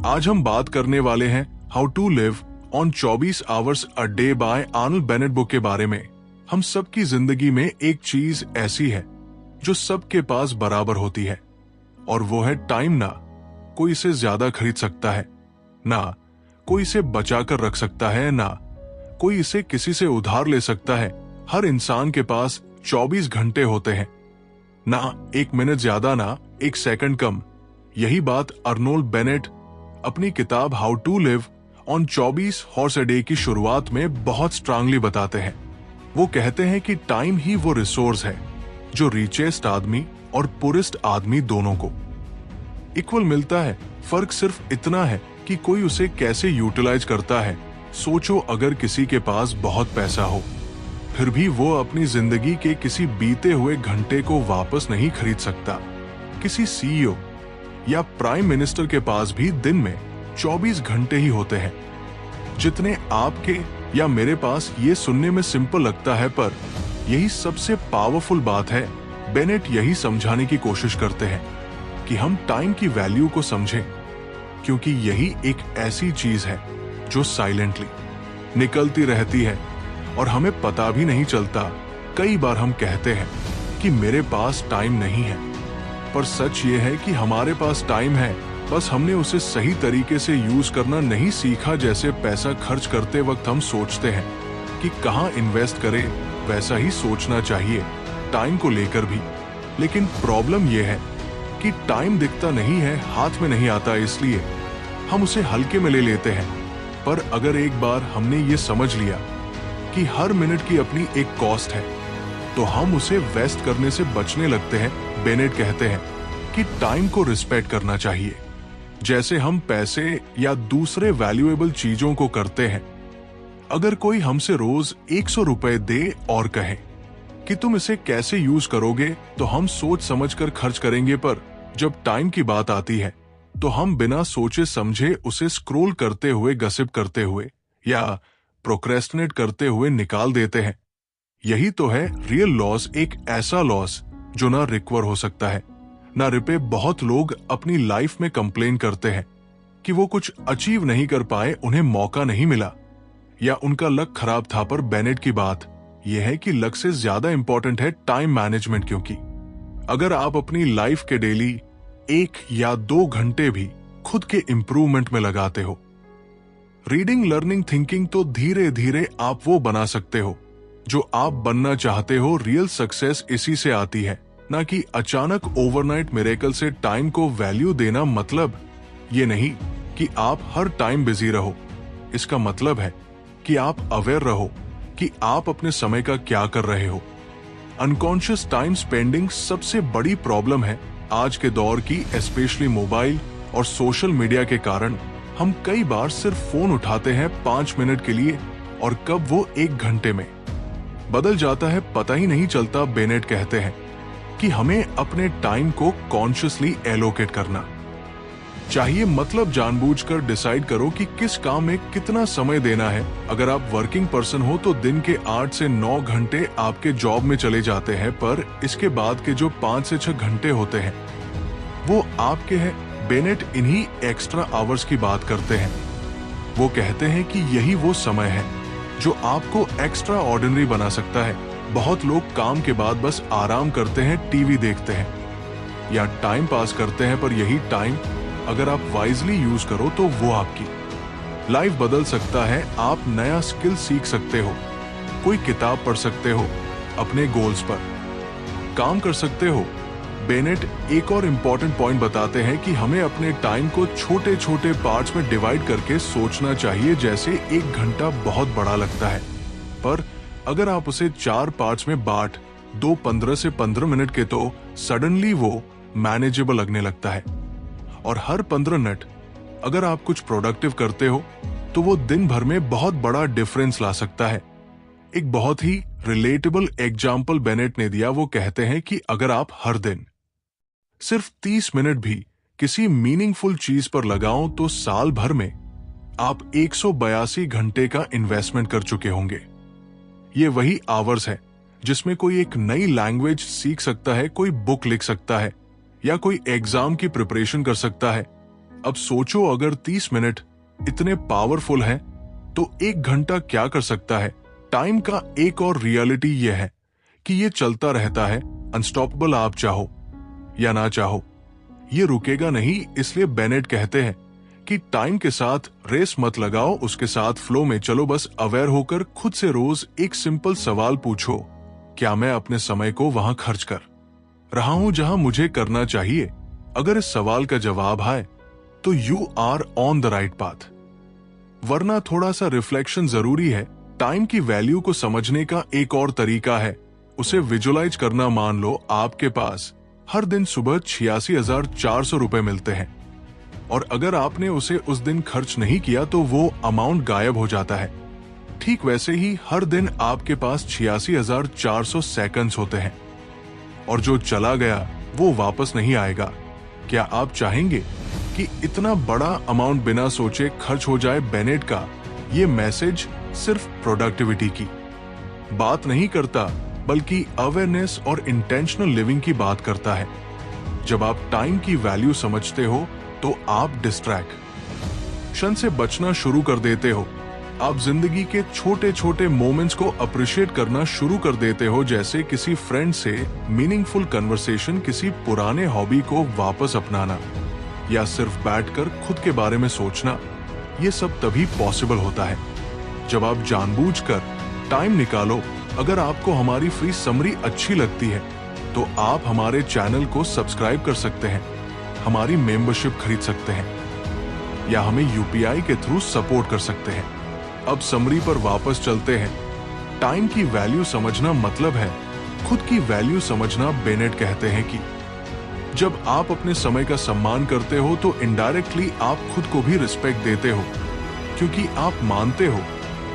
आज हम बात करने वाले हैं how to live on 24 hours a day by Arnold Bennett book के बारे में। हम सबकी जिंदगी में एक चीज ऐसी है जो सबके पास बराबर होती है, और वो है टाइम। ना कोई इसे ज्यादा खरीद सकता है, ना कोई इसे बचा कर रख सकता है, ना कोई इसे किसी से उधार ले सकता है। हर इंसान के पास 24 घंटे होते हैं, ना एक मिनट ज्यादा, ना एक सेकंड कम। यही बात आर्नोल्ड बेनेट अपनी किताब how to live on 24 hours a day की शुरुआत में बहुत स्ट्रांगली बताते हैं। वो कहते हैं कि टाइम ही वो रिसोर्स है जो रिचेस्ट आदमी और पुरेस्ट आदमी दोनों को इक्वल मिलता है। फर्क सिर्फ इतना है कि कोई उसे कैसे यूटिलाइज करता है। सोचो, अगर किसी के पास बहुत पैसा हो, फिर भी वो अपनी जिंदगी के किसी बीते हुए घंटे को वापस नहीं खरीद सकता। किसी सीईओ या प्राइम मिनिस्टर के पास भी दिन में 24 घंटे ही होते हैं जितने आपके या मेरे पास। ये सुनने में सिंपल लगता है, पर यही सबसे पावरफुल बात है। बेनेट यही समझाने की कोशिश करते हैं कि हम टाइम की वैल्यू को समझें, क्योंकि यही एक ऐसी चीज है जो साइलेंटली निकलती रहती है और हमें पता भी नहीं चलता। कई बार हम कहते हैं कि मेरे पास टाइम नहीं है, पर सच ये है कि हमारे पास टाइम है, बस हमने उसे सही तरीके से यूज करना नहीं सीखा। जैसे पैसा खर्च करते वक्त हम सोचते हैं कि कहाँ इन्वेस्ट करें, वैसा ही सोचना चाहिए टाइम को लेकर भी। लेकिन प्रॉब्लम यह है कि टाइम दिखता नहीं है, हाथ में नहीं आता, इसलिए हम उसे हल्के में ले लेते हैं। पर अगर एक बार हमने ये समझ लिया कि हर मिनट की अपनी एक कॉस्ट है, तो हम उसे वेस्ट करने से बचने लगते हैं। बेनेट कहते हैं कि टाइम को रिस्पेक्ट करना चाहिए, जैसे हम पैसे या दूसरे वैल्यूएबल चीजों को करते हैं। अगर कोई हमसे रोज 100 रुपए दे और कहे कि तुम इसे कैसे यूज करोगे, तो हम सोच समझकर खर्च करेंगे। पर जब टाइम की बात आती है, तो हम बिना सोचे समझे उसे स्क्रॉल करते हुए, गसिप करते हुए या प्रोक्रेस्टिनेट करते हुए निकाल देते हैं। यही तो है रियल लॉस, एक ऐसा लॉस जो ना रिकवर हो सकता है ना रिपे। बहुत लोग अपनी लाइफ में कंप्लेन करते हैं कि वो कुछ अचीव नहीं कर पाए, उन्हें मौका नहीं मिला या उनका लक खराब था। पर बेनेट की बात यह है कि लक से ज्यादा इंपॉर्टेंट है टाइम मैनेजमेंट, क्योंकि अगर आप अपनी लाइफ के डेली 1 या 2 घंटे भी खुद के इंप्रूवमेंट में लगाते हो, रीडिंग, लर्निंग, थिंकिंग, तो धीरे धीरे आप वो बना सकते हो जो आप बनना चाहते हो। रियल सक्सेस इसी से आती है, ना कि अचानक ओवरनाइट मिरेकल से। टाइम को वैल्यू देना मतलब ये नहीं कि आप हर टाइम बिजी रहो। इसका मतलब है कि आप अवेयर रहो कि आप अपने समय का क्या कर रहे हो। अनकॉन्शियस टाइम स्पेंडिंग सबसे बड़ी प्रॉब्लम है आज के दौर की, स्पेशली मोबाइल और सोशल मीडिया के कारण। हम कई बार सिर्फ फोन उठाते हैं 5 मिनट के लिए, और कब वो 1 घंटे में बदल जाता है पता ही नहीं चलता। बेनेट कहते हैं कि हमें अपने टाइम को कॉन्शियसली एलोकेट करना चाहिए, मतलब जानबूझकर डिसाइड करो कि किस काम में कितना समय देना है। अगर आप वर्किंग पर्सन हो तो दिन के 8 से 9 घंटे आपके जॉब में चले जाते हैं, पर इसके बाद के जो 5 से 6 घंटे होते हैं वो आपके हैं। बेनेट इन्हीं एक्स्ट्रा आवर्स की बात करते हैं। वो कहते हैं कि यही वो समय है जो आपको एक्स्ट्रा ऑर्डिनरी बना सकता है। बहुत लोग काम के बाद बस आराम करते हैं, टीवी देखते हैं या टाइम पास करते हैं, पर यही टाइम अगर आप वाइजली यूज करो तो वो आपकी लाइफ बदल सकता है। आप नया स्किल सीख सकते हो, कोई किताब पढ़ सकते हो, अपने गोल्स पर काम कर सकते हो। बेनेट एक और इम्पोर्टेंट पॉइंट बताते हैं कि हमें अपने टाइम को छोटे छोटे पार्ट्स में डिवाइड करके सोचना चाहिए। जैसे 1 घंटा बहुत बड़ा लगता है, पर अगर आप उसे 4 पार्ट्स में बांट दो 15 से 15 मिनट के, तो सडनली वो मैनेजेबल लगने लगता है। और हर 15 मिनट अगर आप कुछ प्रोडक्टिव करते हो तो वो दिन भर में बहुत बड़ा डिफरेंस ला सकता है। एक बहुत ही रिलेटेबल एग्जाम्पल बेनेट ने दिया। वो कहते हैं कि अगर आप हर दिन सिर्फ 30 मिनट भी किसी मीनिंगफुल चीज पर लगाओ, तो साल भर में आप 182 घंटे का इन्वेस्टमेंट कर चुके होंगे। ये वही आवर्स है जिसमें कोई एक नई लैंग्वेज सीख सकता है, कोई बुक लिख सकता है या कोई एग्जाम की प्रिपरेशन कर सकता है। अब सोचो, अगर 30 मिनट इतने पावरफुल हैं, तो 1 घंटा क्या कर सकता है। टाइम का एक और रियलिटी यह है कि ये चलता रहता है, अनस्टॉपेबल, आप चाहो या ना चाहो। ये रुकेगा नहीं। इसलिए बेनेट कहते हैं कि टाइम के साथ रेस मत लगाओ, उसके साथ फ्लो में चलो। बस अवेयर होकर खुद से रोज एक सिंपल सवाल पूछो, क्या मैं अपने समय को वहां खर्च कर रहा हूं जहां मुझे करना चाहिए? अगर इस सवाल का जवाब है तो you are on the right path, वरना थोड़ा सा रिफ्लेक्शन जरूरी है। टाइम की वैल्यू को समझने का एक और तरीका है, उसे विजुअलाइज करना। मान लो आपके पास हर दिन सुबह 86,400 रुपए मिलते हैं, और अगर आपने उसे उस दिन खर्च नहीं किया तो वो अमाउंट गायब हो जाता है। ठीक वैसे ही हर दिन आपके पास 86,400 सेकंड्स होते हैं, और जो चला गया वो वापस नहीं आएगा। क्या आप चाहेंगे कि इतना बड़ा अमाउंट बिना सोचे खर्च हो जाए? बेनेट का ये मैसेज सिर्फ प्रोडक्टिविटी की बात नहीं करता, बल्कि अवेयरनेस और इंटेंशनल लिविंग की बात करता है। जब आप टाइम की वैल्यू समझते हो तो आप डिस्ट्रैक्शन से बचना शुरू कर देते हो। आप जिंदगी के छोटे छोटे मोमेंट्स को अप्रिशिएट करना शुरू कर देते हो, जैसे किसी फ्रेंड से मीनिंगफुल कन्वर्सेशन, किसी पुराने हॉबी को वापस अपनाना, या सिर्फ बैठकर खुद के बारे में सोचना। ये सब तभी पॉसिबल होता है जब आप जानबूझकर टाइम निकालो। अगर आपको हमारी फ्री समरी अच्छी लगती है तो आप हमारे चैनल को सब्सक्राइब कर सकते हैं, हमारी मेंबरशिप खरीद सकते हैं, या हमें यूपीआई के थ्रू सपोर्ट कर सकते हैं। अब समरी पर वापस चलते हैं। टाइम की वैल्यू समझना मतलब है खुद की वैल्यू समझना। बेनेट कहते हैं कि जब आप अपने समय का सम्मान करते हो तो इनडायरेक्टली आप खुद को भी रिस्पेक्ट देते हो, क्योंकि आप मानते हो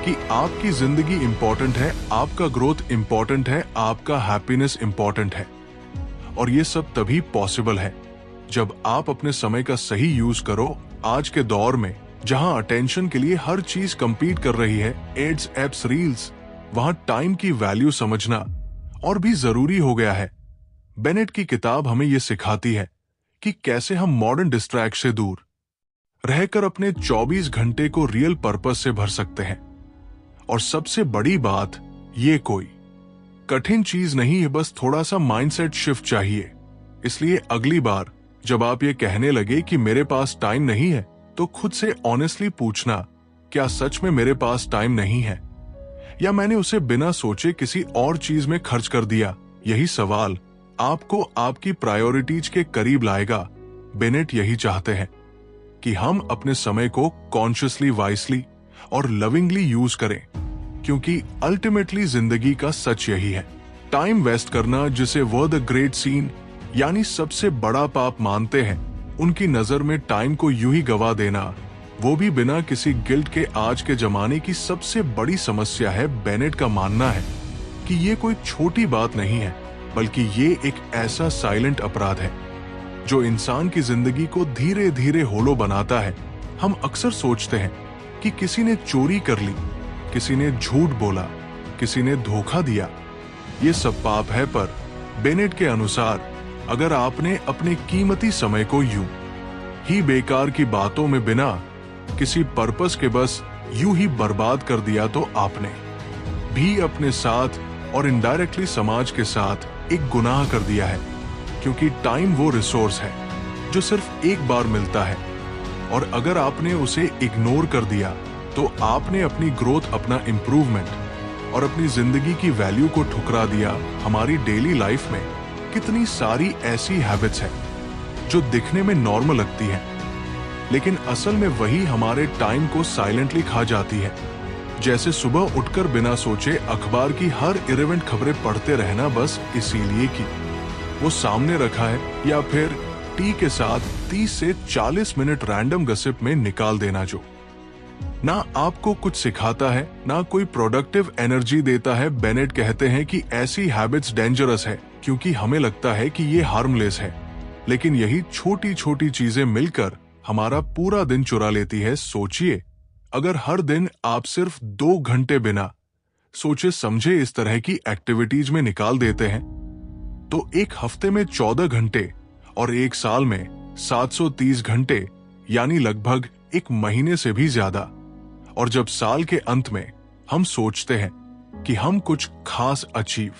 कि आपकी जिंदगी इंपॉर्टेंट है, आपका ग्रोथ इंपॉर्टेंट है, आपका हैप्पीनेस इंपॉर्टेंट है। और ये सब तभी पॉसिबल है जब आप अपने समय का सही यूज करो। आज के दौर में जहां अटेंशन के लिए हर चीज कंपीट कर रही है, एड्स, एप्स, रील्स, वहां टाइम की वैल्यू समझना और भी जरूरी हो गया है। बेनेट की किताब हमें यह सिखाती है कि कैसे हम मॉडर्न डिस्ट्रैक्ट से दूर रहकर अपने 24 घंटे को रियल पर्पस से भर सकते हैं। और सबसे बड़ी बात, ये कोई कठिन चीज नहीं है, बस थोड़ा सा माइंडसेट शिफ्ट चाहिए। इसलिए अगली बार जब आप ये कहने लगे कि मेरे पास टाइम नहीं है, तो खुद से ऑनेस्टली पूछना, क्या सच में मेरे पास टाइम नहीं है, या मैंने उसे बिना सोचे किसी और चीज में खर्च कर दिया? यही सवाल आपको आपकी प्रायोरिटीज के करीब लाएगा। बेनेट यही चाहते हैं कि हम अपने समय को कॉन्शियसली, वाइसली और लविंगली यूज करें, क्योंकि अल्टीमेटली जिंदगी का सच यही है। टाइम वेस्ट करना, जिसे वह द ग्रेट सीन यानी सबसे बड़ा पाप मानते हैं, उनकी नजर में टाइम को यूं ही गवा देना, वो भी बिना किसी गिल्ट के, आज के जमाने की सबसे बड़ी समस्या है। बेनेट का मानना है कि ये कोई छोटी बात नहीं है, बल्कि ये एक ऐसा साइलेंट अपराध है जो इंसान की जिंदगी को धीरे धीरे होलो बनाता है। हम अक्सर सोचते हैं कि किसी ने चोरी कर ली, किसी ने झूठ बोला, किसी ने धोखा दिया, ये सब पाप है। पर बेनेट के अनुसार अगर आपने अपने कीमती समय को यूं ही बेकार की बातों में बिना किसी पर्पस के बस यूं ही बर्बाद कर दिया, तो आपने भी अपने साथ और इनडायरेक्टली समाज के साथ एक गुनाह कर दिया है। क्योंकि टाइम वो रिसोर्स है जो सिर्फ एक बार मिलता है, और अगर आपने उसे इग्नोर कर दिया तो आपने अपनी ग्रोथ, अपना इंप्रूवमेंट और अपनी जिंदगी की वैल्यू को ठुकरा दिया। हमारी डेली लाइफ में कितनी सारी ऐसी हैबिट्स हैं जो दिखने में नॉर्मल लगती हैं, लेकिन असल में वही हमारे टाइम को साइलेंटली खा जाती है। जैसे सुबह उठकर बिना सोचे अखबार की हर इरेवेंट खबरें पढ़ते रहना, बस इसीलिए कि वो सामने रखा है, या फिर टी के साथ 30 से 40 मिनट रैंडम गसिप में निकाल देना, जो ना आपको कुछ सिखाता है, ना कोई प्रोडक्टिव एनर्जी देता है। बेनेट कहते हैं कि ऐसी हैबिट्स डेंजरस है क्योंकि हमें लगता है कि ये हार्मलेस है, लेकिन यही छोटी छोटी चीजें मिलकर हमारा पूरा दिन चुरा लेती है। सोचिए, अगर हर दिन आप सिर्फ 2 घंटे बिना सोचे समझे इस तरह की एक्टिविटीज में निकाल देते हैं, तो एक हफ्ते में 14 घंटे और एक साल में 730 घंटे, यानी लगभग 1 महीने से भी ज्यादा। और जब साल के अंत में हम सोचते हैं कि हम कुछ खास अचीव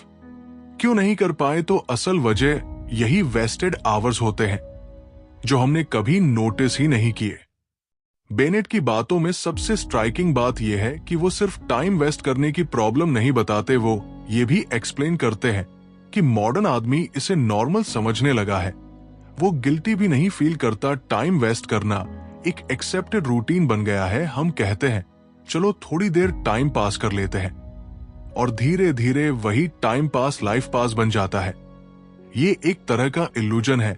क्यों नहीं कर पाए, तो असल वजह यही वेस्टेड आवर्स होते हैं जो हमने कभी नोटिस ही नहीं किए। बेनेट की बातों में सबसे स्ट्राइकिंग बात यह है कि वो सिर्फ टाइम वेस्ट करने की प्रॉब्लम नहीं बताते, वो ये भी एक्सप्लेन करते हैं कि मॉडर्न आदमी इसे नॉर्मल समझने लगा है। वो गिल्टी भी नहीं फील करता, टाइम वेस्ट करना एक एक्सेप्टेड रूटीन बन गया है। हम कहते हैं चलो थोड़ी देर टाइम पास कर लेते हैं, और धीरे धीरे वही टाइम पास लाइफ पास बन जाता है। ये एक तरह का इल्यूजन है,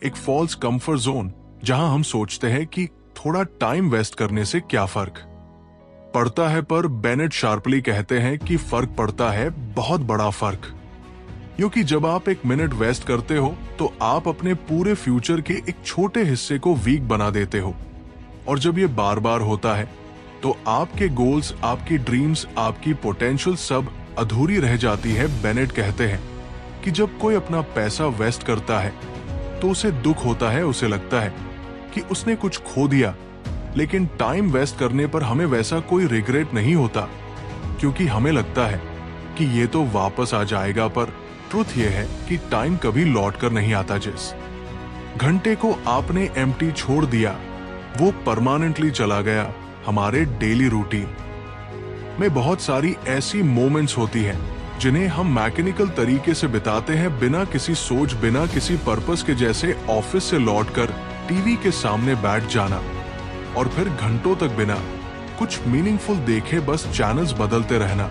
एक फॉल्स कंफर्ट जोन, जहां हम सोचते हैं कि थोड़ा टाइम वेस्ट करने से क्या फर्क पड़ता है। पर बेनेट शार्पली कहते हैं कि फर्क पड़ता है, बहुत बड़ा फर्क। क्योंकि जब आप 1 मिनट वेस्ट करते हो तो आप अपने पूरे फ्यूचर के एक छोटे हिस्से को वीक बना देते हो। और जब ये बार बार होता है तो आपके गोल्स, आपकी ड्रीम्स, आपकी पोटेंशियल सब अधूरी रह जाती है। बेनेट कहते हैं कि जब कोई अपना पैसा वेस्ट करता है तो उसे दुख होता है, उसे लगता है कि उसने कुछ खो दिया। लेकिन टाइम वेस्ट करने पर हमें वैसा कोई रिग्रेट नहीं होता, क्योंकि हमें लगता है कि ये तो वापस आ जाएगा। पर ट्रुथ ये है कि टाइम कभी लौट कर नहीं आता। जिस घंटे को आपने एम्प्टी छोड़ दिया वो परमानेंटली चला गया। हमारे डेली रूटीन में बहुत सारी ऐसी मोमेंट्स होती हैं जिन्हें हम मैकेनिकल तरीके से बिताते हैं, बिना किसी सोच, बिना किसी पर्पस के। जैसे ऑफिस से लौटकर टीवी के सामने बैठ जाना और फिर घंटों तक बिना कुछ मीनिंगफुल देखे बस चैनल्स बदलते रहना,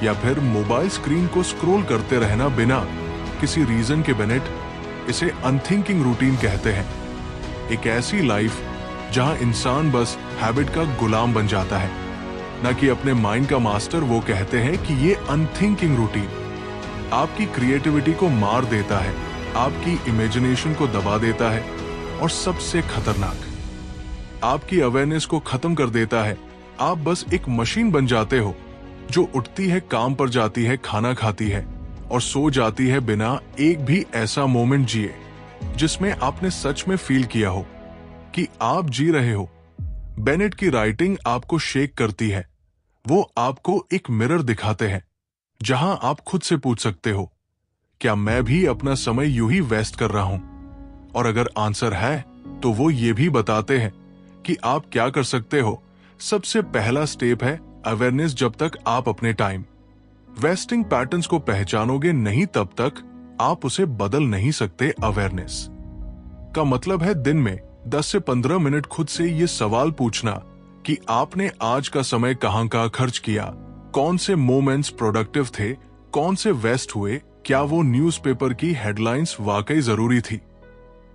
या फिर मोबाइल स्क्रीन को स्क्रॉल करते रहना बिना किसी रीजन के। बेनेट इसे अनथिंकिंग रूटीन कहते हैं, एक ऐसी लाइफ जहां इंसान बस हैबिट का गुलाम बन जाता है, न कि अपने माइंड का मास्टर। वो कहते हैं कि ये अनथिंकिंग रूटीन आपकी क्रिएटिविटी को मार देता है, आपकी इमेजिनेशन को दबा देता है, और सबसे खतरनाक, आपकी अवेयरनेस को खत्म कर देता है। आप बस एक मशीन बन जाते हो जो उठती है, काम पर जाती है, खाना खाती है और सो जाती है, बिना एक भी ऐसा मोमेंट जिए जिसमें आपने सच में फील किया हो कि आप जी रहे हो। बेनेट की राइटिंग आपको शेक करती है। वो आपको एक मिरर दिखाते हैं जहां आप खुद से पूछ सकते हो, क्या मैं भी अपना समय यूं ही वेस्ट कर रहा हूं? और अगर आंसर है तो वो ये भी बताते हैं कि आप क्या कर सकते हो। सबसे पहला स्टेप है अवेयरनेस। जब तक आप अपने टाइम वेस्टिंग पैटर्न्स को पहचानोगे नहीं, तब तक आप उसे बदल नहीं सकते। अवेयरनेस का मतलब है दिन में 10 से 15 मिनट खुद से ये सवाल पूछना कि आपने आज का समय कहां का खर्च किया, कौन से मोमेंट्स प्रोडक्टिव थे, कौन से वेस्ट हुए, क्या वो न्यूज़पेपर की हेडलाइंस वाकई जरूरी थी,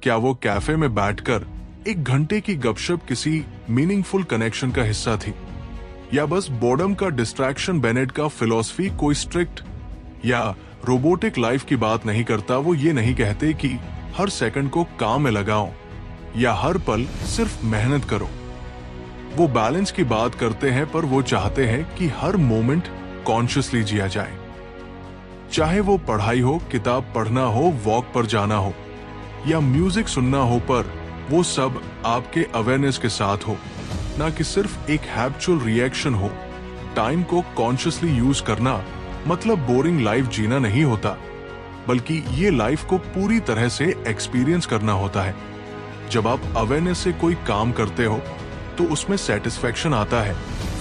क्या वो कैफे में बैठकर 1 घंटे की गपशप किसी मीनिंगफुल कनेक्शन का हिस्सा थी, या बस बोर्डम का डिस्ट्रैक्शन। बेनेट का फिलॉसफी कोई स्ट्रिक्ट या रोबोटिक लाइफ की बात नहीं करता। वो ये नहीं कहते कि हर सेकंड को काम में लगाओ या हर पल सिर्फ मेहनत करो। वो बैलेंस की बात करते हैं, पर वो चाहते हैं कि हर मोमेंट कॉन्शियसली जिया जाए। चाहे वो पढ़ाई हो, किताब पढ़ना हो, वॉक पर जाना हो या म्यूजिक सुनना हो, पर वो सब आपके अवेयरनेस के साथ हो, ना कि सिर्फ एक हैबिचुअल रिएक्शन हो। टाइम को कॉन्शियसली यूज करना मतलब बोरिंग लाइफ जीना नहीं होता, बल्कि ये लाइफ को पूरी तरह से एक्सपीरियंस करना होता है। जब आप अवेयरनेस से कोई काम करते हो तो उसमें सेटिस्फेक्शन आता है,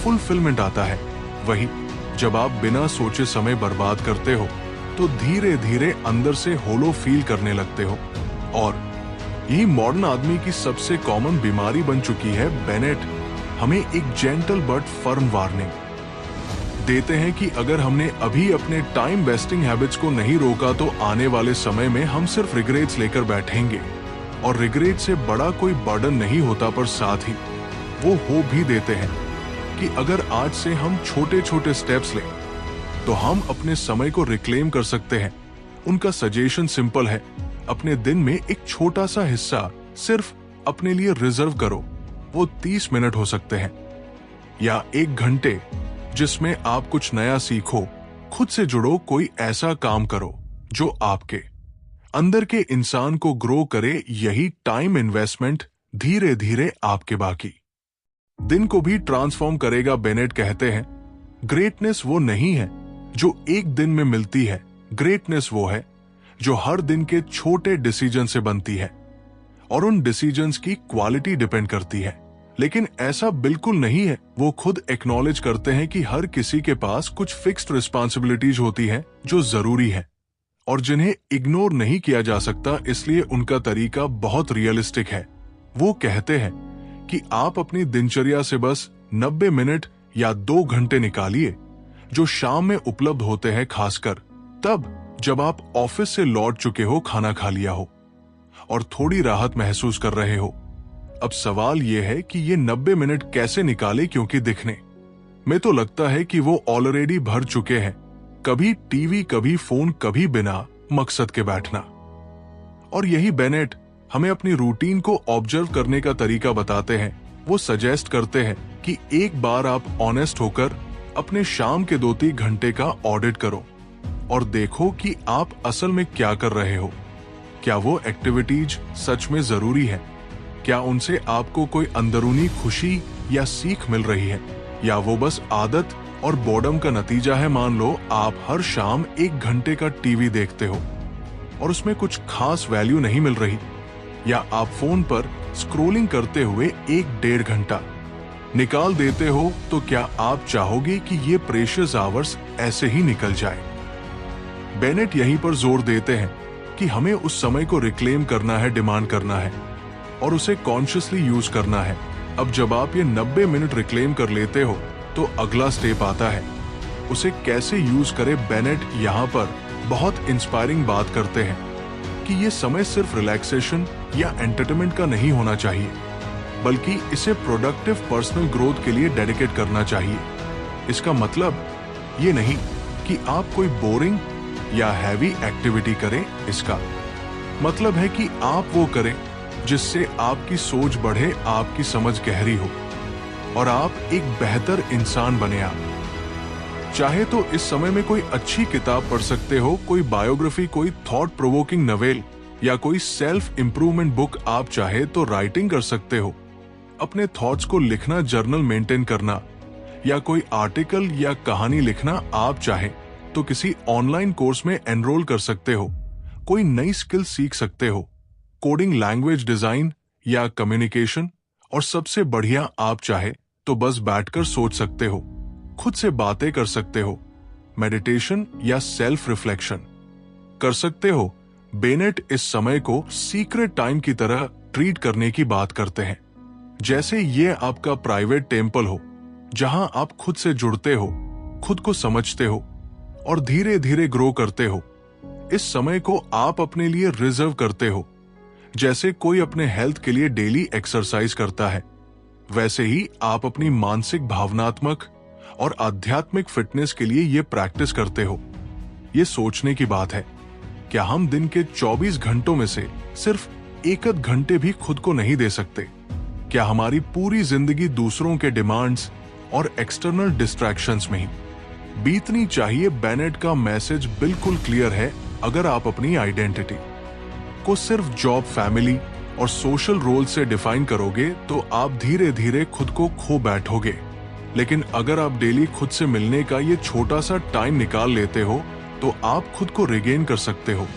फुलफिलमेंट आता है। वही जब आप बिना सोचे समय बर्बाद करते हो तो धीरे धीरे अंदर से होलो फील करने लगते हो। और यही मॉडर्न आदमी की सबसे कॉमन बीमारी बन चुकी है। बेनेट हमें एक जेंटल बट फर्म वार्निंग देते हैं कि अगर हमने अभी अपने टाइम वेस्टिंग हैबिट्स को नहीं रोका तो आने वाले समय में हम सिर्फ रिग्रेट्स लेकर बैठेंगे। और रिग्रेट से बड़ा कोई बर्डन नहीं होता, पर साथ ही वो होप भी देते हैं कि अगर आज से हम छोटे छोटे स्टेप्स लें तो हम अपने समय को रिक्लेम कर सकते हैं। उनका सजेशन सिंपल है, अपने दिन में एक छोटा सा हिस्सा सिर्फ अपने लिए रिजर्व करो। वो 30 मिनट हो सकते हैं या 1 घंटे, जिसमें आप कुछ नया सीखो, खुद से जुड़ो, कोई ऐसा काम करो जो आपके अंदर के इंसान को ग्रो करे। यही टाइम इन्वेस्टमेंट धीरे धीरे आपके बाकी दिन को भी ट्रांसफॉर्म करेगा। बेनेट कहते हैं, ग्रेटनेस वो नहीं है जो एक दिन में मिलती है, ग्रेटनेस वो है जो हर दिन के छोटे डिसीजन से बनती है और उन डिसीजंस की क्वालिटी डिपेंड करती है। लेकिन ऐसा बिल्कुल नहीं है। वो खुद एक्नॉलेज करते हैं कि हर किसी के पास कुछ फिक्स्ड रिस्पॉन्सिबिलिटीज होती हैं जो जरूरी है और जिन्हें इग्नोर नहीं किया जा सकता, इसलिए उनका तरीका बहुत रियलिस्टिक है। वो कहते हैं कि आप अपनी दिनचर्या से बस 90 मिनट या 2 घंटे निकालिए जो शाम में उपलब्ध होते हैं, खासकर तब जब आप ऑफिस से लौट चुके हो, खाना खा लिया हो और थोड़ी राहत महसूस कर रहे हो। अब सवाल यह है कि ये 90 मिनट कैसे निकाले, क्योंकि दिखने में तो लगता है कि वो ऑलरेडी भर चुके हैं। कभी टीवी, कभी फोन, कभी बिना मकसद के बैठना। और यही बेनेट हमें अपनी रूटीन को ऑब्जर्व करने का तरीका बताते हैं। वो सजेस्ट करते हैं कि एक बार आप ऑनेस्ट होकर अपने शाम के 2-3 घंटे का ऑडिट करो और देखो कि आप असल में क्या कर रहे हो। क्या वो एक्टिविटीज सच में जरूरी है? क्या उनसे आपको कोई अंदरूनी खुशी या सीख मिल रही है, या वो बस आदत और बोर्डम का नतीजा है? मान लो आप हर शाम 1 घंटे का टीवी देखते हो और उसमें कुछ खास वैल्यू नहीं मिल रही, या आप फोन पर स्क्रोलिंग करते हुए 1-1.5 घंटा निकाल देते हो, तो क्या आप चाहोगे कि ये प्रेशियस आवर्स ऐसे ही निकल जाए? बेनेट यहीं पर जोर देते हैं कि हमें उस समय को रिक्लेम करना है, डिमांड करना है और उसे कॉन्शियसली यूज करना है। अब जब आप ये 90 मिनट रिक्लेम कर लेते हो तो अगला स्टेप आता है, उसे कैसे यूज करें। बेनेट यहाँ पर बहुत इंस्पायरिंग बात करते हैं कि ये समय सिर्फ रिलैक्सेशन या एंटरटेनमेंट का नहीं होना चाहिए, बल्कि इसे प्रोडक्टिव पर्सनल ग्रोथ के लिए डेडिकेट करना चाहिए। इसका मतलब ये नहीं कि आप कोई बोरिंग या हैवी एक्टिविटी करें, इसका मतलब है कि आप वो करें जिससे आपकी सोच बढ़े, आपकी समझ गहरी हो और आप एक बेहतर इंसान बने। आप चाहे तो इस समय में कोई अच्छी किताब पढ़ सकते हो, कोई बायोग्राफी, कोई थॉट प्रोवोकिंग नॉवेल या कोई सेल्फ इंप्रूवमेंट बुक। आप चाहे तो राइटिंग कर सकते हो, अपने थॉट्स को लिखना, जर्नल मेंटेन करना या कोई आर्टिकल या कहानी लिखना। आप चाहे तो किसी ऑनलाइन कोर्स में एनरोल कर सकते हो, कोई नई स्किल सीख सकते हो, कोडिंग, लैंग्वेज डिजाइन या कम्युनिकेशन। और सबसे बढ़िया, आप चाहे तो बस बैठकर सोच सकते हो, खुद से बातें कर सकते हो, मेडिटेशन या सेल्फ रिफ्लेक्शन कर सकते हो। बेनेट इस समय को सीक्रेट टाइम की तरह ट्रीट करने की बात करते हैं, जैसे ये आपका प्राइवेट टेम्पल हो जहां आप खुद से जुड़ते हो, खुद को समझते हो और धीरे धीरे ग्रो करते हो। इस समय को आप अपने लिए रिजर्व करते हो, जैसे कोई अपने हेल्थ के लिए डेली एक्सरसाइज करता है, वैसे ही आप अपनी मानसिक, भावनात्मक और आध्यात्मिक फिटनेस के लिए ये प्रैक्टिस करते हो। ये सोचने की बात है, क्या हम दिन के 24 घंटों में से सिर्फ 1 घंटे भी खुद को नहीं दे सकते? क्या हमारी पूरी जिंदगी दूसरों के डिमांड्स और एक्सटर्नल डिस्ट्रैक्शंस में ही बीतनी चाहिए? बेनेट का मैसेज बिल्कुल क्लियर है। अगर आप अपनी आइडेंटिटी को सिर्फ जॉब, फैमिली और सोशल रोल से डिफाइन करोगे तो आप धीरे धीरे खुद को खो बैठोगे। लेकिन अगर आप डेली खुद से मिलने का ये छोटा सा टाइम निकाल लेते हो तो आप खुद को रिगेन कर सकते हो।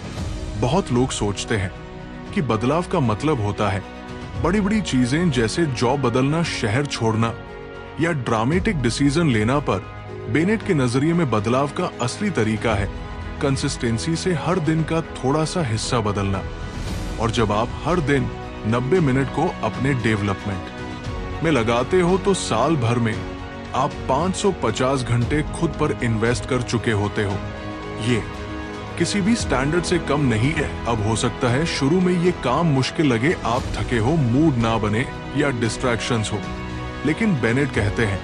बहुत लोग सोचते हैं कि बदलाव का मतलब होता है बड़ी बड़ी चीजें, जैसे जॉब बदलना, शहर छोड़ना या ड्रामेटिक डिसीजन लेना, पर बेनेट के नजरिए में बदलाव का असली तरीका है कंसिस्टेंसी से हर दिन का थोड़ा सा हिस्सा बदलना। और जब आप हर दिन 90 मिनट को अपने डेवलपमेंट में लगाते हो तो साल भर में आप 550 घंटे खुद पर इन्वेस्ट कर चुके होते हो। ये किसी भी स्टैंडर्ड से कम नहीं है। अब हो सकता है शुरू में ये काम मुश्किल लगे, आप थके हो, मूड ना बने या डिस्ट्रैक्शंस हो, लेकिन बेनेट कहते हैं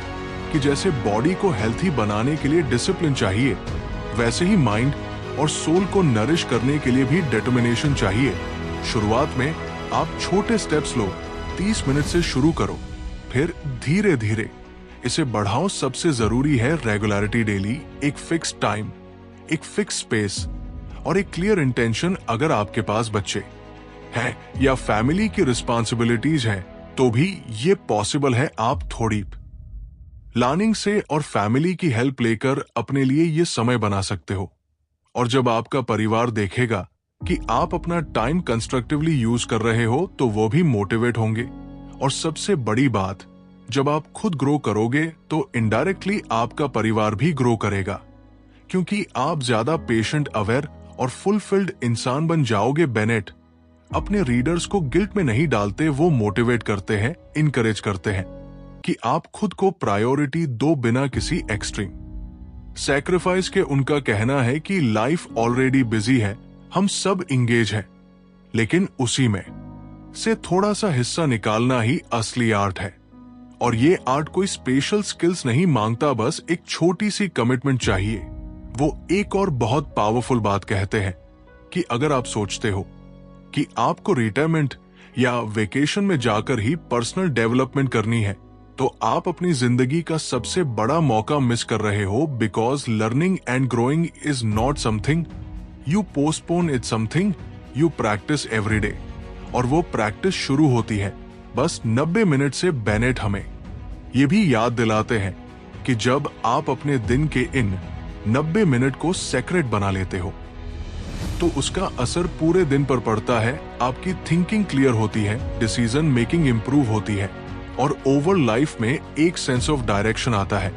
कि जैसे बॉडी को हेल्थी बनाने के लिए डिसिप्लिन चाहिए, वैसे ही माइंड और सोल को नरिश करने के लिए भी डिटर्मिनेशन चाहिए। शुरुआत में आप छोटे स्टेप्स लो, 30 मिनट से शुरू करो, फिर धीरे धीरे इसे बढ़ाओ। सबसे जरूरी है रेगुलरिटी, डेली एक फिक्स टाइम, एक फिक्स स्पेस और एक क्लियर इंटेंशन। अगर आपके पास बच्चे है या फैमिली की रिस्पॉन्सिबिलिटीज हैं, तो भी ये पॉसिबल है आप थोड़ी प्लानिंग से और फैमिली की हेल्प लेकर अपने लिए ये समय बना सकते हो। और जब आपका परिवार देखेगा कि आप अपना टाइम कंस्ट्रक्टिवली यूज कर रहे हो तो वो भी मोटिवेट होंगे। और सबसे बड़ी बात, जब आप खुद ग्रो करोगे तो इनडायरेक्टली आपका परिवार भी ग्रो करेगा, क्योंकि आप ज्यादा पेशेंट, अवेयर और फुलफिल्ड इंसान बन जाओगे। बेनेट अपने रीडर्स को गिल्ट में नहीं डालते, वो मोटिवेट करते हैं, इनकरेज करते हैं कि आप खुद को प्रायोरिटी दो बिना किसी एक्सट्रीम सैक्रिफाइस के। उनका कहना है कि लाइफ ऑलरेडी बिजी है, हम सब इंगेज हैं, लेकिन उसी में से थोड़ा सा हिस्सा निकालना ही असली आर्ट है। और ये आर्ट कोई स्पेशल स्किल्स नहीं मांगता, बस एक छोटी सी कमिटमेंट चाहिए। वो एक और बहुत पावरफुल बात कहते हैं कि अगर आप सोचते हो कि आपको रिटायरमेंट या वेकेशन में जाकर ही पर्सनल डेवलपमेंट करनी है, तो आप अपनी जिंदगी का सबसे बड़ा मौका मिस कर रहे हो। Because learning and growing is not something you postpone, it's something you practice every day. और वो प्रैक्टिस शुरू होती है बस 90 मिनट से। बेनेट हमें ये भी याद दिलाते हैं कि जब आप अपने दिन के इन 90 मिनट को सेक्रेट बना लेते हो तो उसका असर पूरे दिन पर पड़ता है। आपकी थिंकिंग क्लियर होती है, डिसीजन मेकिंग इंप्रूव होती है और ओवर लाइफ में एक सेंस ऑफ डायरेक्शन आता है।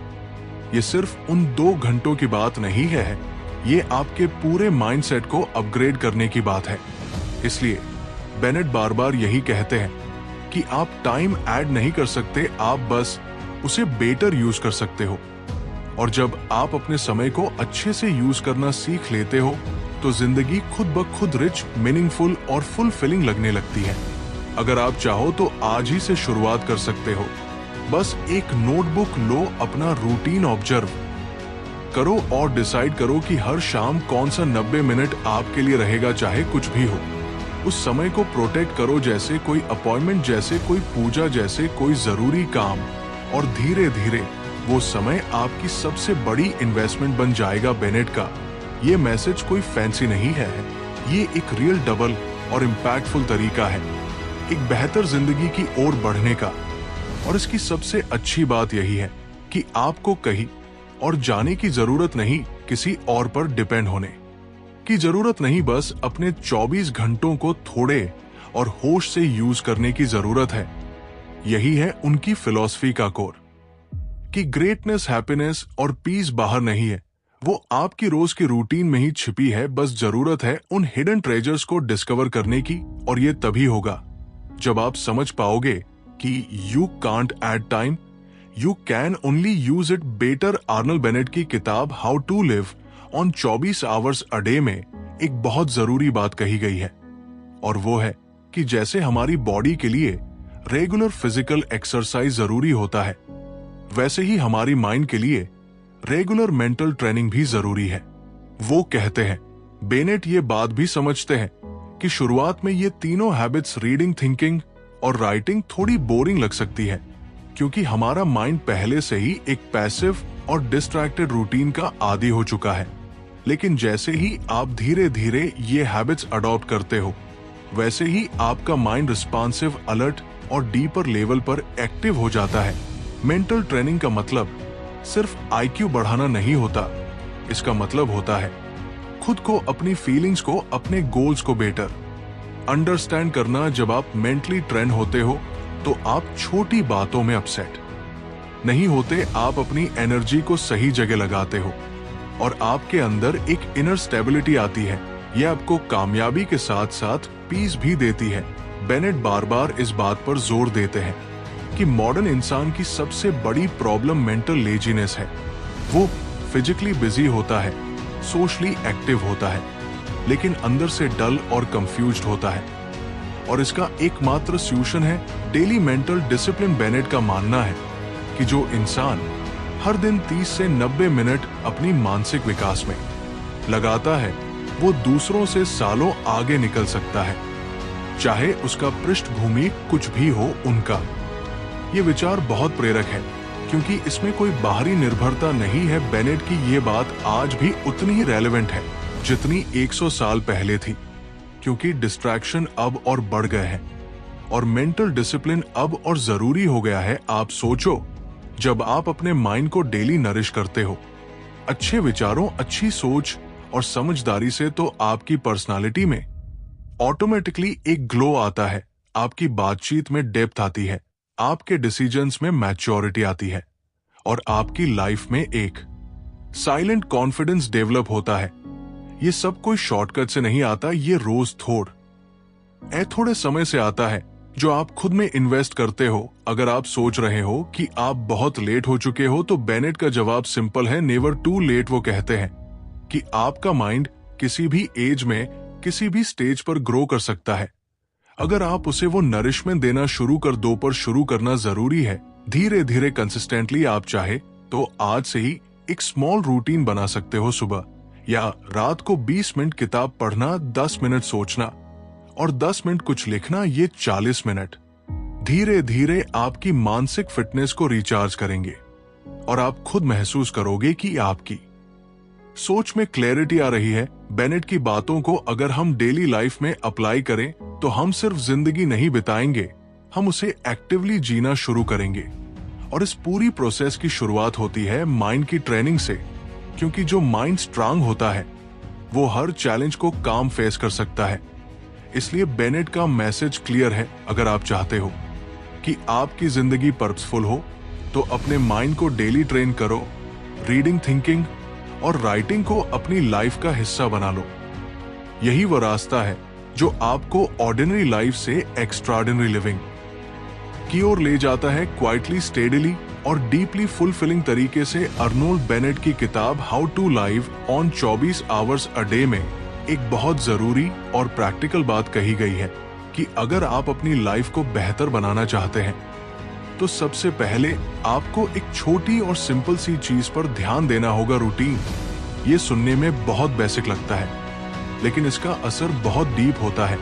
ये सिर्फ उन 2 घंटों की बात नहीं है, ये आपके पूरे माइंडसेट को अपग्रेड करने की बात है। इसलिए बेनेट बार बार यही कहते हैं कि आप टाइम ऐड नहीं कर सकते, आप बस उसे बेटर यूज कर सकते हो। और जब आप अपने समय को अच्छे से यूज करना सीख लेते हो तो जिंदगी खुद ब खुद रिच, मीनिंगफुल और फुलफिलिंग लगने लगती है। अगर आप चाहो तो आज ही से शुरुआत कर सकते हो। बस एक नोटबुक लो, अपना रूटीन ऑब्जर्व करो और डिसाइड करो कि हर शाम कौन सा 90 मिनट आपके लिए रहेगा, चाहे कुछ भी हो। उस समय को प्रोटेक्ट करो जैसे कोई अपॉइंटमेंट, जैसे कोई पूजा, जैसे कोई जरूरी काम। और धीरे धीरे वो समय आपकी सबसे बड़ी इन्वेस्टमेंट बन जाएगा। बेनेट का ये मैसेज कोई फैंसी नहीं है, ये एक रियल, डबल और इम्पैक्टफुल तरीका है एक बेहतर जिंदगी की ओर बढ़ने का। और इसकी सबसे अच्छी बात यही है कि आपको कहीं और जाने की जरूरत नहीं, किसी और पर डिपेंड होने की जरूरत नहीं, बस अपने 24 घंटों को थोड़े और होश से यूज करने की जरूरत है। यही है उनकी फिलॉसफी का कोर कि ग्रेटनेस, हैप्पीनेस और पीस बाहर नहीं है, वो आपकी रोज की रूटीन में ही छिपी है। बस जरूरत है उन हिडन ट्रेजर्स को डिस्कवर करने की। और ये तभी होगा जब आप समझ पाओगे कि you can't add time, you can only use it better. Arnold Bennett की किताब how to live on 24 hours a day में एक बहुत जरूरी बात कही गई है, और वो है कि जैसे हमारी बॉडी के लिए रेगुलर फिजिकल एक्सरसाइज जरूरी होता है, वैसे ही हमारी माइंड के लिए रेगुलर मेंटल ट्रेनिंग भी जरूरी है। वो कहते हैं, बेनेट ये बात भी समझते हैं कि शुरुआत में ये तीनों हैबिट्स, रीडिंग, थिंकिंग और राइटिंग, थोड़ी बोरिंग लग सकती है, क्योंकि हमारा माइंड पहले से ही एक पैसिव और डिस्ट्रैक्टेड रूटीन का आदी हो चुका है। लेकिन जैसे ही आप धीरे धीरे ये हैबिट्स अडॉप्ट करते हो, वैसे ही आपका माइंड रिस्पॉन्सिव, अलर्ट और डीपर लेवल पर एक्टिव हो जाता है। मेंटल ट्रेनिंग का मतलब सिर्फ आईक्यू बढ़ाना नहीं होता, इसका मतलब होता है खुद को, अपनी फीलिंग्स को, अपने गोल्स को बेटर अंडरस्टैंड करना। जब आप मेंटली ट्रेन होते हो तो आप छोटी बातों में अपसेट नहीं होते, आप अपनी एनर्जी को सही जगह लगाते हो और आपके अंदर एक इनर स्टेबिलिटी आती है। यह आपको कामयाबी के साथ साथ पीस भी देती है। बेनेट बार बार इस बात पर जोर देते हैं कि मॉडर्न इंसान की सबसे बड़ी प्रॉब्लम मेंटल लेजीनेस है। वो फिजिकली बिजी होता है, सोशली एक्टिव होता है, लेकिन अंदर से डल और कंफ्यूज्ड होता है। और इसका एकमात्र सॉल्यूशन है डेली मेंटल डिसिप्लिन। बेनेट का मानना है कि जो इंसान हर दिन 30 से 90 मिनट अपनी मानसिक विकास में लगाता है, वो दूसरों से सालों आगे निकल सकता है, चाहे उसका पृष्ठभूमि कुछ भी हो उनका। ये विचार बहुत प्रेरक है क्योंकि इसमें कोई बाहरी निर्भरता नहीं है। बेनेट की ये बात आज भी उतनी ही रेलेवेंट है जितनी 100 साल पहले थी, क्योंकि डिस्ट्रैक्शन अब और बढ़ गए हैं और मेंटल डिसिप्लिन अब और जरूरी हो गया है। आप सोचो, जब आप अपने माइंड को डेली नरिश करते हो अच्छे विचारों, अच्छी सोच और समझदारी से, तो आपकी पर्सनालिटी में ऑटोमेटिकली एक ग्लो आता है, आपकी बातचीत में डेप्थ आती है, आपके डिसीजंस में मैच्योरिटी आती है और आपकी लाइफ में एक साइलेंट कॉन्फिडेंस डेवलप होता है। ये सब कोई शॉर्टकट से नहीं आता, ये रोज थोड़े समय से आता है जो आप खुद में इन्वेस्ट करते हो। अगर आप सोच रहे हो कि आप बहुत लेट हो चुके हो, तो बेनेट का जवाब सिंपल है, नेवर टू लेट। वो कहते हैं कि आपका माइंड किसी भी एज में, किसी भी स्टेज पर ग्रो कर सकता है। अगर आप उसे वो नरिशमेंट देना शुरू कर दो, पर शुरू करना जरूरी है, धीरे धीरे कंसिस्टेंटली। आप चाहे तो आज से ही एक स्मॉल रूटीन बना सकते हो, सुबह या रात को 20 मिनट किताब पढ़ना, 10 मिनट सोचना और 10 मिनट कुछ लिखना, ये 40 मिनट धीरे धीरे आपकी मानसिक फिटनेस को रिचार्ज करेंगे और आप खुद महसूस करोगे कि आपकी सोच में क्लैरिटी आ रही है। बेनेट की बातों को अगर हम डेली लाइफ में अप्लाई करें तो हम सिर्फ जिंदगी नहीं बिताएंगे, हम उसे एक्टिवली जीना शुरू करेंगे। और इस पूरी प्रोसेस की शुरुआत होती है माइंड की ट्रेनिंग से, क्योंकि जो माइंड स्ट्रांग होता है वो हर चैलेंज को काम फेस कर सकता है। इसलिए बेनेट का मैसेज क्लियर है, अगर आप चाहते हो कि आपकी जिंदगी पर्पसफुल हो तो अपने माइंड को डेली ट्रेन करो, रीडिंग, थिंकिंग और राइटिंग को अपनी लाइफ का हिस्सा बना लो। यही वो रास्ता है जो आपको ऑर्डिनरी लाइफ से एक्स्ट्राऑर्डिनरी लिविंग की ओर ले जाता है, क्वाइटली, स्टेडीली और डीपली फुलफिलिंग तरीके से। अर्नोल्ड बेनेट की किताब how to live on 24 hours a day में एक बहुत जरूरी और प्रैक्टिकल बात कही गई है कि अगर आप अपनी लाइफ को बेहतर बनाना चाहते हैं तो सबसे पहले आपको एक छोटी और सिंपल सी चीज पर ध्यान देना होगा, रूटीन। ये सुनने में बहुत बेसिक लगता है, लेकिन इसका असर बहुत डीप होता है।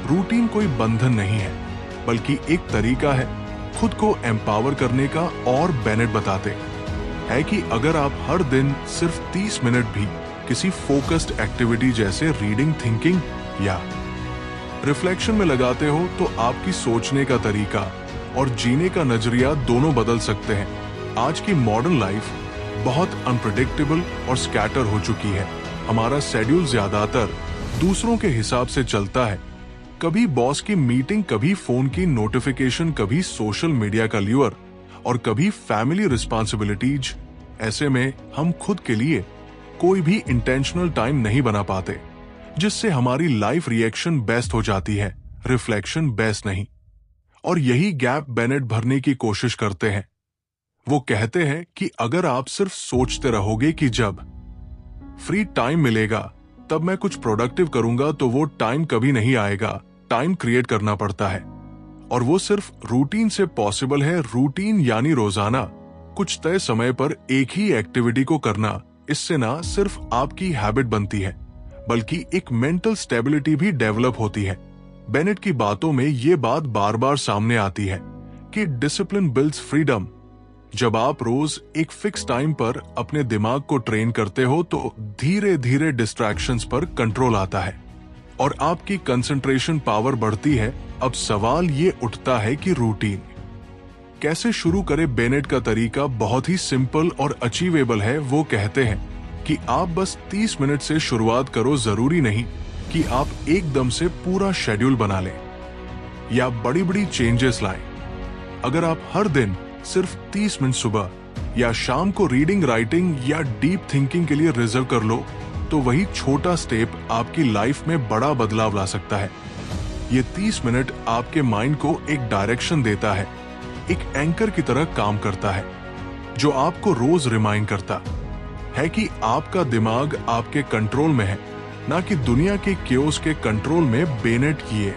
रूटीन कोई बंधन नहीं है, बल्कि एक तरीका है खुद को एम्पावर करने का। और बेनेट बताते हैं कि अगर आप हर दिन सिर्फ 30 मिनट भी किसी फोकस्ड एक्टिविटी जैसे रीडिंग, थिंकिंग या रिफ्लेक्शन में लगाते हो, तो आपकी सोचने का तरीका और जीने का नजरिया दोनों बदल सकते हैं। आज की मॉडर्न लाइफ बहुत अनप्रेडिक्टेबल और स्कैटर हो चुकी है। हमारा शेड्यूल ज्यादातर दूसरों के हिसाब से चलता है। कभी बॉस की मीटिंग, कभी फोन की नोटिफिकेशन, कभी सोशल मीडिया का ल्यूर और कभी फैमिली रिस्पॉन्सिबिलिटीज। ऐसे में हम खुद के लिए कोई भी इंटेंशनल टाइम नहीं बना पाते, जिससे हमारी लाइफ रिएक्शन बेस्ट हो जाती है, रिफ्लेक्शन बेस्ट नहीं। और यही गैप बेनेट भरने की कोशिश करते हैं। वो कहते हैं कि अगर आप सिर्फ सोचते रहोगे कि जब फ्री टाइम मिलेगा तब मैं कुछ प्रोडक्टिव करूंगा, तो वो टाइम कभी नहीं आएगा। टाइम क्रिएट करना पड़ता है और वो सिर्फ रूटीन से पॉसिबल है। रूटीन यानी रोजाना कुछ तय समय पर एक ही एक्टिविटी को करना। इससे ना सिर्फ आपकी हैबिट बनती है, बल्कि एक मेंटल स्टेबिलिटी भी डेवलप होती है। बेनेट की बातों में ये बात बार बार सामने आती है कि डिसिप्लिन बिल्ड्स फ्रीडम। जब आप रोज एक फिक्स टाइम पर अपने दिमाग को ट्रेन करते हो तो धीरे धीरे डिस्ट्रैक्शंस पर कंट्रोल आता है और आपकी कंसंट्रेशन पावर बढ़ती है। अब सवाल ये उठता है कि रूटीन कैसे शुरू करें। बेनेट का तरीका बहुत ही सिंपल और अचीवेबल है। वो कहते हैं कि आप बस 30 मिनट से शुरुआत करो। जरूरी नहीं कि आप एकदम से पूरा शेड्यूल बना लें या बड़ी बड़ी चेंजेस लाएं। अगर आप हर दिन सिर्फ 30 मिनट सुबह या शाम को रीडिंग, राइटिंग या डीप थिंकिंग के लिए रिजर्व कर लो, तो वही छोटा स्टेप आपकी लाइफ में बड़ा बदलाव ला सकता है। ये 30 मिनट आपके माइंड को एक डायरेक्शन देता है, एक एंकर की तरह काम करता है, जो आपको रोज रिमाइंड करता है कि आपका दिमाग आपके कंट्रोल में है, ना कि दुनिया के क्योस के कंट्रोल में। बेनेट किए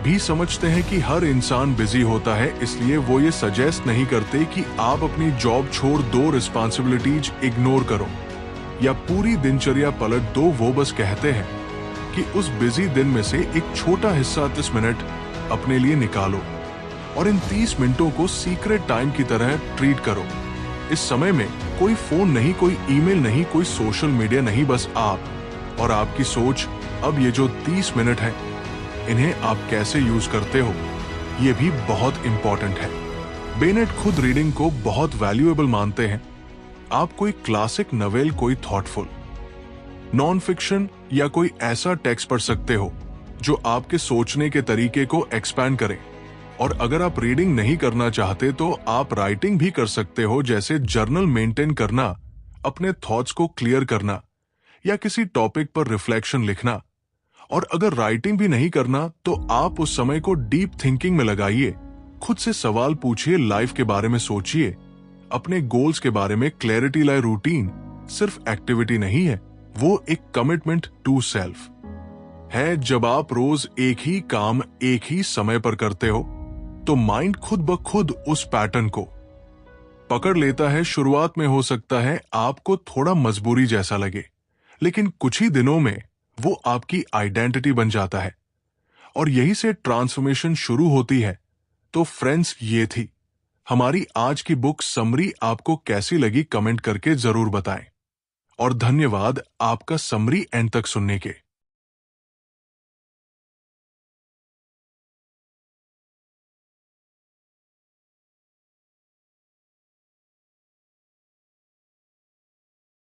भी समझते हैं कि हर इंसान बिजी होता है, इसलिए वो ये सजेस्ट नहीं करते कि आप अपनी जॉब छोड़ दो, रिस्पॉन्सिबिलिटीज इग्नोर करो या पूरी दिनचर्या पलट दो। वो बस कहते हैं कि उस बिजी दिन में से एक छोटा हिस्सा 30 मिनट अपने लिए निकालो और इन 30 मिनटों को सीक्रेट टाइम की तरह ट्रीट करो। इस समय में कोई फोन नहीं, कोई ईमेल नहीं, कोई सोशल मीडिया नहीं, बस आप और आपकी सोच अब ये जो 30 मिनट हैं, इन्हें आप कैसे यूज करते हो, ये भी बहुत इंपॉर्टेंट है। बेनेट खुद रीडिंग को बहुत वैल्यूएबल मानते हैं। आप कोई क्लासिक नॉवेल, कोई थॉटफुल नॉन फिक्शन या कोई ऐसा टेक्स्ट पढ़ सकते हो जो आपके सोचने के तरीके को एक्सपैंड करे। और अगर आप रीडिंग नहीं करना चाहते तो आप राइटिंग भी कर सकते हो, जैसे जर्नल मेंटेन करना, अपने थॉट्स को क्लियर करना या किसी टॉपिक पर रिफ्लेक्शन लिखना। और अगर राइटिंग भी नहीं करना तो आप उस समय को डीप थिंकिंग में लगाइए, खुद से सवाल पूछिए, लाइफ के बारे में सोचिए, अपने गोल्स के बारे में क्लैरिटी लाए। रूटीन सिर्फ एक्टिविटी नहीं है, वो एक कमिटमेंट टू सेल्फ है। जब आप रोज एक ही काम एक ही समय पर करते हो तो माइंड खुद ब खुद उस पैटर्न को पकड़ लेता है। शुरुआत में हो सकता है आपको थोड़ा मजबूरी जैसा लगे, लेकिन कुछ ही दिनों में वो आपकी आइडेंटिटी बन जाता है और यही से ट्रांसफॉर्मेशन शुरू होती है। तो फ्रेंड्स, ये थी हमारी आज की बुक समरी। आपको कैसी लगी कमेंट करके जरूर बताएं और धन्यवाद आपका समरी एंड तक सुनने के।